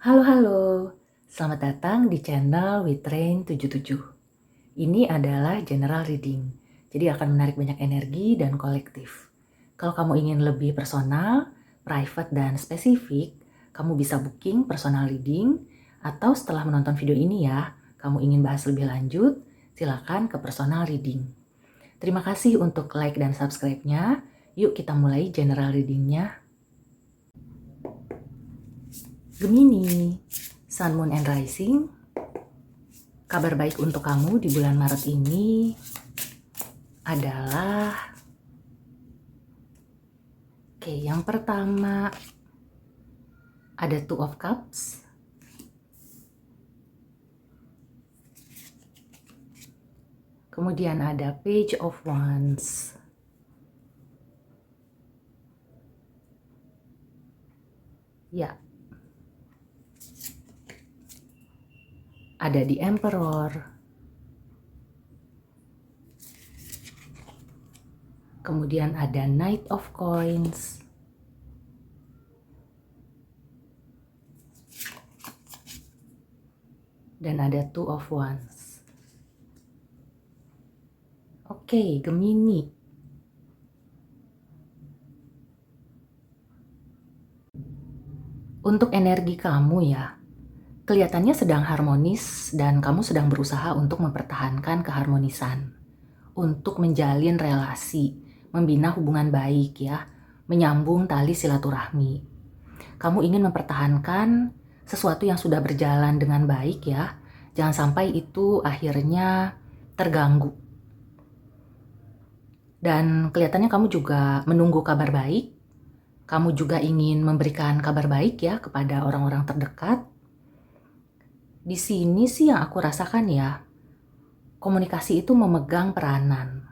Halo, selamat datang di channel Witrain 77. Ini adalah general reading, jadi akan menarik banyak energi dan kolektif. Kalau kamu ingin lebih personal, private, dan spesifik, kamu bisa booking personal reading, atau setelah menonton video ini ya, kamu ingin bahas lebih lanjut, silakan ke personal reading. Terima kasih untuk like dan subscribe-nya. Yuk kita mulai general reading-nya. Gemini, Sun, Moon, and Rising. Kabar baik untuk kamu di bulan Maret ini adalah yang pertama ada Two of Cups. Kemudian ada Page of Wands. Ya. Ada di Emperor. Kemudian ada Knight of Coins. Dan ada Two of Wands. Oke, Gemini. Untuk energi kamu ya, kelihatannya sedang harmonis dan kamu sedang berusaha untuk mempertahankan keharmonisan. Untuk menjalin relasi, membina hubungan baik ya, menyambung tali silaturahmi. Kamu ingin mempertahankan sesuatu yang sudah berjalan dengan baik ya, jangan sampai itu akhirnya terganggu. Dan kelihatannya kamu juga menunggu kabar baik, kamu juga ingin memberikan kabar baik ya kepada orang-orang terdekat. Di sini sih yang aku rasakan ya, komunikasi itu memegang peranan.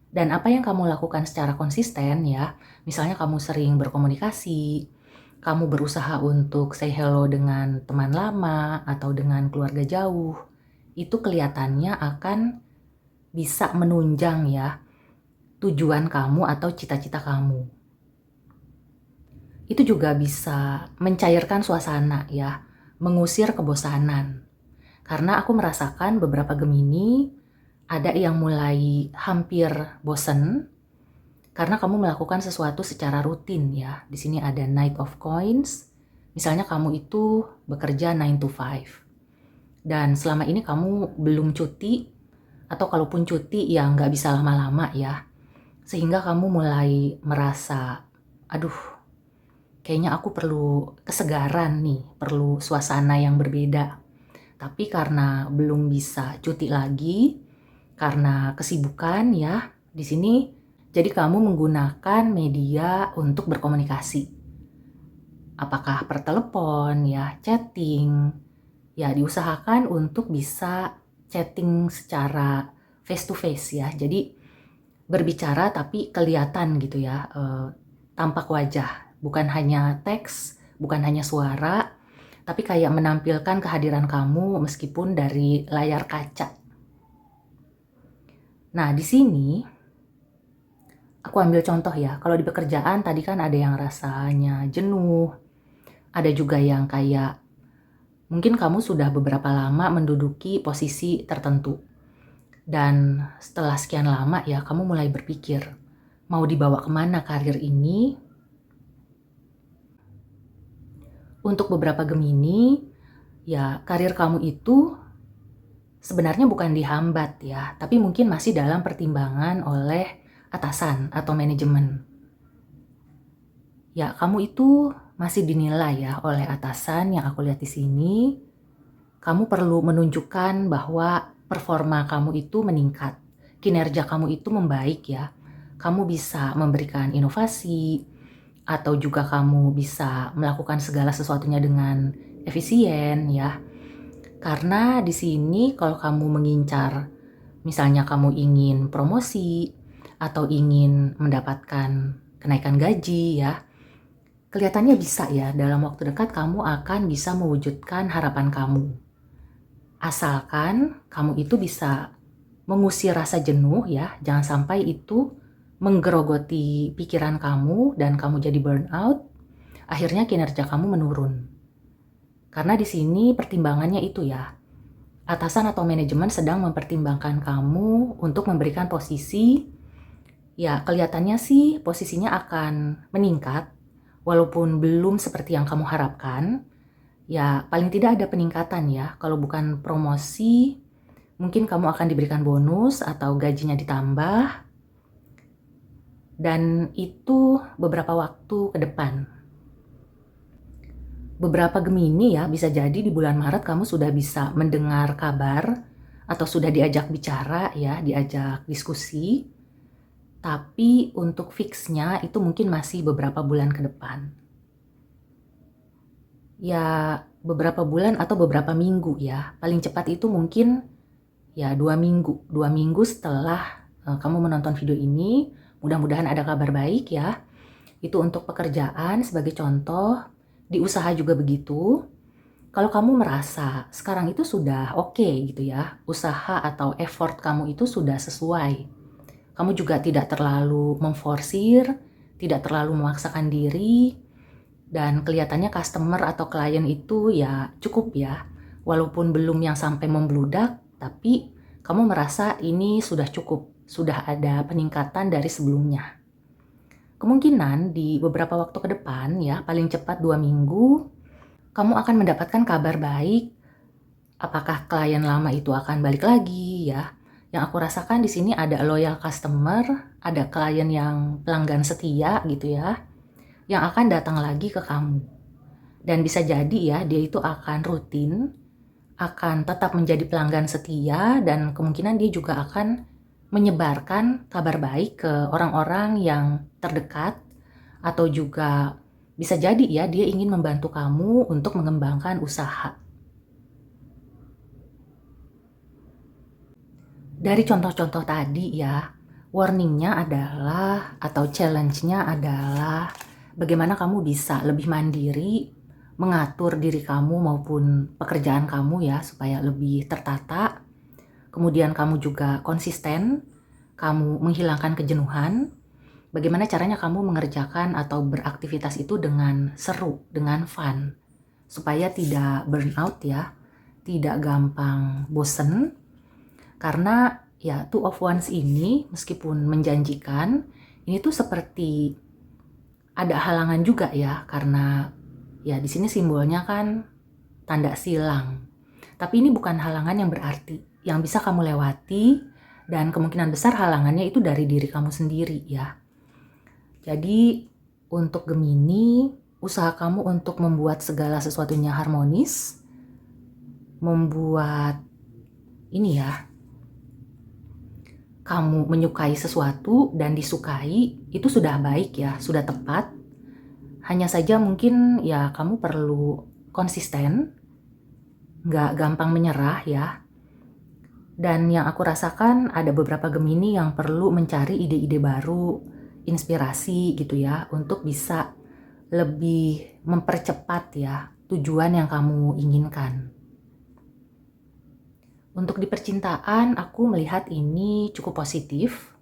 Dan apa yang kamu lakukan secara konsisten ya, misalnya kamu sering berkomunikasi, kamu berusaha untuk say hello dengan teman lama atau dengan keluarga jauh, itu kelihatannya akan bisa menunjang ya tujuan kamu atau cita-cita kamu. Itu juga bisa mencairkan suasana ya, mengusir kebosanan. Karena aku merasakan beberapa Gemini ada yang mulai hampir bosen karena kamu melakukan sesuatu secara rutin ya. Di sini ada Knight of Coins. Misalnya kamu itu bekerja 9 to 5. Dan selama ini kamu belum cuti, atau kalaupun cuti ya nggak bisa lama-lama ya. Sehingga kamu mulai merasa, aduh, kayaknya aku perlu kesegaran nih, perlu suasana yang berbeda. Tapi karena belum bisa cuti lagi, karena kesibukan ya, di sini jadi kamu menggunakan media untuk berkomunikasi. Apakah per telepon ya, chatting, ya diusahakan untuk bisa chatting secara face to face ya. Jadi berbicara tapi kelihatan gitu ya, tampak wajah, bukan hanya teks, bukan hanya suara, tapi kayak menampilkan kehadiran kamu meskipun dari layar kaca. Nah, di sini aku ambil contoh ya. Kalau di pekerjaan tadi kan ada yang rasanya jenuh, ada juga yang kayak mungkin kamu sudah beberapa lama menduduki posisi tertentu. Dan setelah sekian lama ya, kamu mulai berpikir, mau dibawa kemana karir ini? Untuk beberapa Gemini, ya karir kamu itu sebenarnya bukan dihambat ya, tapi mungkin masih dalam pertimbangan oleh atasan atau manajemen. Ya, kamu itu masih dinilai ya oleh atasan yang aku lihat di sini. Kamu perlu menunjukkan bahwa performa kamu itu meningkat, kinerja kamu itu membaik ya. Kamu bisa memberikan inovasi, atau juga kamu bisa melakukan segala sesuatunya dengan efisien ya. Karena di sini kalau kamu mengincar, misalnya kamu ingin promosi atau ingin mendapatkan kenaikan gaji ya, kelihatannya bisa ya dalam waktu dekat kamu akan bisa mewujudkan harapan kamu. Asalkan kamu itu bisa mengusir rasa jenuh ya, jangan sampai itu menggerogoti pikiran kamu dan kamu jadi burnout, akhirnya kinerja kamu menurun. Karena di sini pertimbangannya itu ya, atasan atau manajemen sedang mempertimbangkan kamu untuk memberikan posisi, ya kelihatannya sih posisinya akan meningkat, walaupun belum seperti yang kamu harapkan. Ya paling tidak ada peningkatan ya, kalau bukan promosi, mungkin kamu akan diberikan bonus atau gajinya ditambah, dan itu beberapa waktu ke depan. Beberapa Gemini ya, bisa jadi di bulan Maret kamu sudah bisa mendengar kabar atau sudah diajak bicara ya, diajak diskusi. Tapi untuk fixnya itu mungkin masih beberapa bulan ke depan. Ya beberapa bulan atau beberapa minggu ya. Paling cepat itu mungkin ya 2 minggu. 2 minggu setelah kamu menonton video ini, mudah-mudahan ada kabar baik ya. Itu untuk pekerjaan sebagai contoh. Di usaha juga begitu. Kalau kamu merasa sekarang itu sudah oke gitu ya, usaha atau effort kamu itu sudah sesuai. Kamu juga tidak terlalu memforsir, tidak terlalu memaksakan diri, dan kelihatannya customer atau klien itu ya cukup ya. Walaupun belum yang sampai membludak, tapi kamu merasa ini sudah cukup, sudah ada peningkatan dari sebelumnya. Kemungkinan di beberapa waktu ke depan ya, paling cepat 2 minggu, kamu akan mendapatkan kabar baik. Apakah klien lama itu akan balik lagi ya? Yang aku rasakan di sini ada loyal customer, ada klien yang pelanggan setia gitu ya, yang akan datang lagi ke kamu. Dan bisa jadi ya, dia itu akan rutin, akan tetap menjadi pelanggan setia, dan kemungkinan dia juga akan menyebarkan kabar baik ke orang-orang yang terdekat, atau juga bisa jadi ya dia ingin membantu kamu untuk mengembangkan usaha. Dari contoh-contoh tadi ya, warningnya adalah atau challenge-nya adalah bagaimana kamu bisa lebih mandiri, mengatur diri kamu maupun pekerjaan kamu ya supaya lebih tertata. Kemudian kamu juga konsisten, kamu menghilangkan kejenuhan. Bagaimana caranya kamu mengerjakan atau beraktivitas itu dengan seru, dengan fun, supaya tidak burnout ya, tidak gampang bosen. Karena ya two of wands ini meskipun menjanjikan, ini tuh seperti ada halangan juga ya, karena ya di sini simbolnya kan tanda silang. Tapi ini bukan halangan yang berarti, yang bisa kamu lewati, dan kemungkinan besar halangannya itu dari diri kamu sendiri ya. Jadi untuk Gemini, usaha kamu untuk membuat segala sesuatunya harmonis, membuat ini ya, kamu menyukai sesuatu dan disukai, itu sudah baik ya, sudah tepat. Hanya saja mungkin ya kamu perlu konsisten, nggak gampang menyerah ya. Dan yang aku rasakan ada beberapa Gemini yang perlu mencari ide-ide baru, inspirasi gitu ya, untuk bisa lebih mempercepat ya tujuan yang kamu inginkan. Untuk di percintaan, aku melihat ini cukup positif.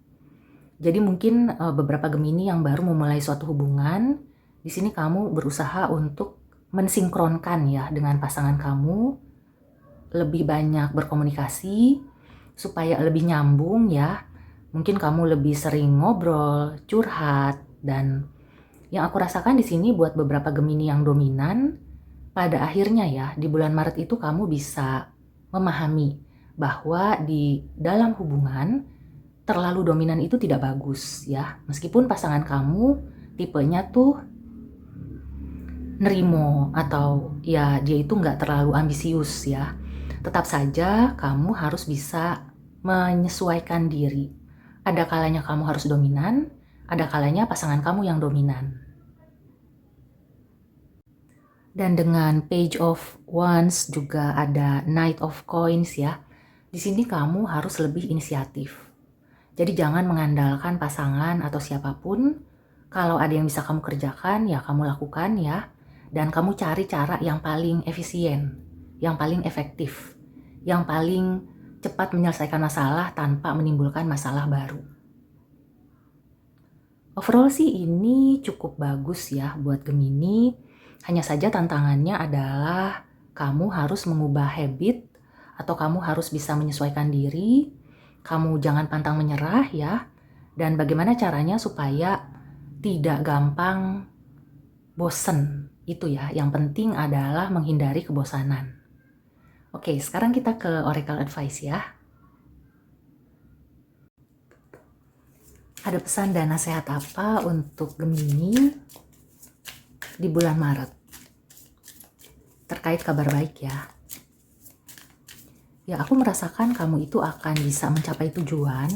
Jadi mungkin beberapa Gemini yang baru memulai suatu hubungan, di sini kamu berusaha untuk mensinkronkan ya dengan pasangan kamu, lebih banyak berkomunikasi supaya lebih nyambung ya. Mungkin kamu lebih sering ngobrol, curhat, dan yang aku rasakan di sini buat beberapa Gemini yang dominan, pada akhirnya ya di bulan Maret itu kamu bisa memahami bahwa di dalam hubungan terlalu dominan itu tidak bagus ya. Meskipun pasangan kamu tipenya tuh nerimo atau ya dia itu nggak terlalu ambisius ya. Tetap saja kamu harus bisa menyesuaikan diri. Ada kalanya kamu harus dominan, ada kalanya pasangan kamu yang dominan. Dan dengan Page of Wands juga ada Knight of Coins ya. Di sini kamu harus lebih inisiatif. Jadi jangan mengandalkan pasangan atau siapapun. Kalau ada yang bisa kamu kerjakan ya kamu lakukan ya. Dan kamu cari cara yang paling efisien, yang paling efektif, yang paling cepat menyelesaikan masalah tanpa menimbulkan masalah baru. Overall sih ini cukup bagus ya buat Gemini. Hanya saja tantangannya adalah kamu harus mengubah habit atau kamu harus bisa menyesuaikan diri. Kamu jangan pantang menyerah ya. Dan bagaimana caranya supaya tidak gampang bosen. Itu ya, yang penting adalah menghindari kebosanan. Oke, sekarang kita ke Oracle Advice ya. Ada pesan dan nasihat apa untuk Gemini di bulan Maret? Terkait kabar baik ya. Ya, aku merasakan kamu itu akan bisa mencapai tujuan,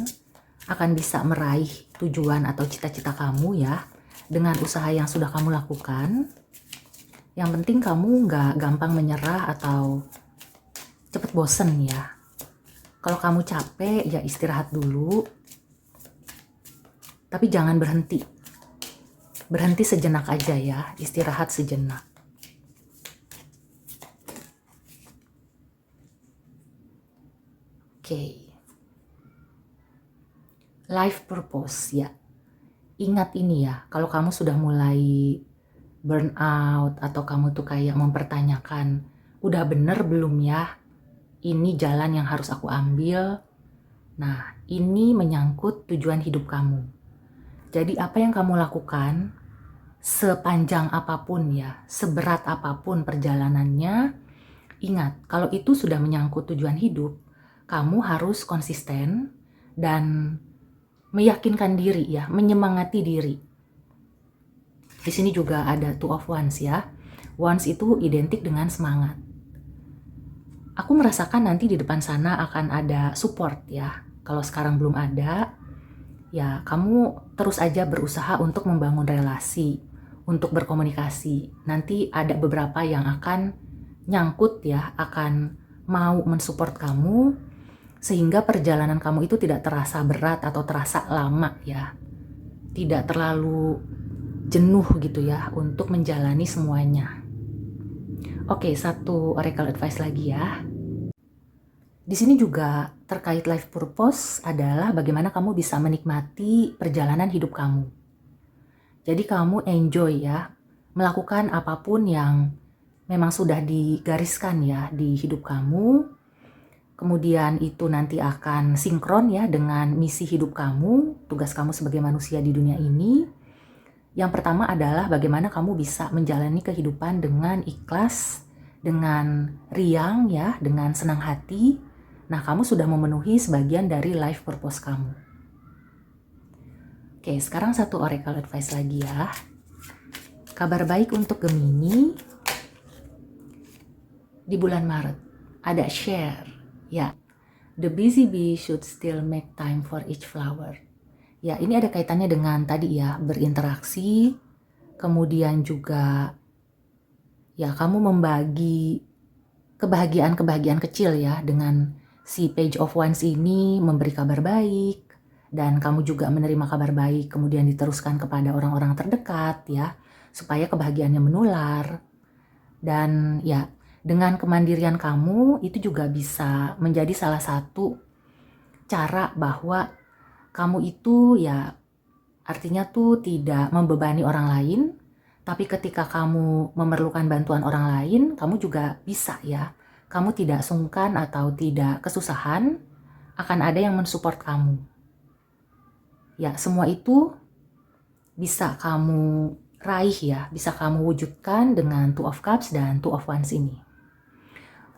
akan bisa meraih tujuan atau cita-cita kamu ya, dengan usaha yang sudah kamu lakukan. Yang penting kamu nggak gampang menyerah atau cepet bosen ya. Kalau kamu capek ya istirahat dulu, tapi jangan berhenti. Berhenti sejenak aja ya, istirahat sejenak. Oke. Life purpose ya. Ingat ini ya, kalau kamu sudah mulai burn out atau kamu tuh kayak mempertanyakan, udah bener belum ya? Ini jalan yang harus aku ambil. Nah, ini menyangkut tujuan hidup kamu. Jadi apa yang kamu lakukan, sepanjang apapun ya, seberat apapun perjalanannya, ingat, kalau itu sudah menyangkut tujuan hidup, kamu harus konsisten dan meyakinkan diri ya, menyemangati diri. Di sini juga ada Two of Wands ya. Wands itu identik dengan semangat. Aku merasakan nanti di depan sana akan ada support ya. Kalau sekarang belum ada, ya kamu terus aja berusaha untuk membangun relasi, untuk berkomunikasi. Nanti ada beberapa yang akan nyangkut ya, akan mau mensupport kamu, sehingga perjalanan kamu itu tidak terasa berat atau terasa lama ya. Tidak terlalu jenuh gitu ya untuk menjalani semuanya. Oke, satu Oracle Advice lagi ya. Di sini juga terkait life purpose adalah bagaimana kamu bisa menikmati perjalanan hidup kamu. Jadi kamu enjoy ya, melakukan apapun yang memang sudah digariskan ya di hidup kamu. Kemudian itu nanti akan sinkron ya dengan misi hidup kamu, tugas kamu sebagai manusia di dunia ini. Yang pertama adalah bagaimana kamu bisa menjalani kehidupan dengan ikhlas, dengan riang ya, dengan senang hati. Nah, kamu sudah memenuhi sebagian dari life purpose kamu. Oke, sekarang satu Oracle Advice lagi ya. Kabar baik untuk Gemini di bulan Maret. Ada share. Ya, the busy bee should still make time for each flower. Ya, ini ada kaitannya dengan tadi ya, berinteraksi, kemudian juga ya kamu membagi kebahagiaan-kebahagiaan kecil ya dengan si Page of Wands ini memberi kabar baik, dan kamu juga menerima kabar baik kemudian diteruskan kepada orang-orang terdekat ya, supaya kebahagiaannya menular. Dan ya, dengan kemandirian kamu itu juga bisa menjadi salah satu cara bahwa kamu itu ya artinya tuh tidak membebani orang lain, tapi ketika kamu memerlukan bantuan orang lain, kamu juga bisa ya. Kamu tidak sungkan atau tidak kesusahan, akan ada yang mensupport kamu. Ya, semua itu bisa kamu raih ya, bisa kamu wujudkan dengan Two of Cups dan Two of Wands ini.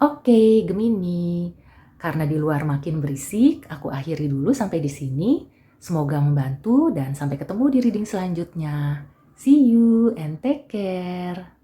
Oke, Gemini, karena di luar makin berisik, aku akhiri dulu sampai di sini. Semoga membantu dan sampai ketemu di reading selanjutnya. See you and take care.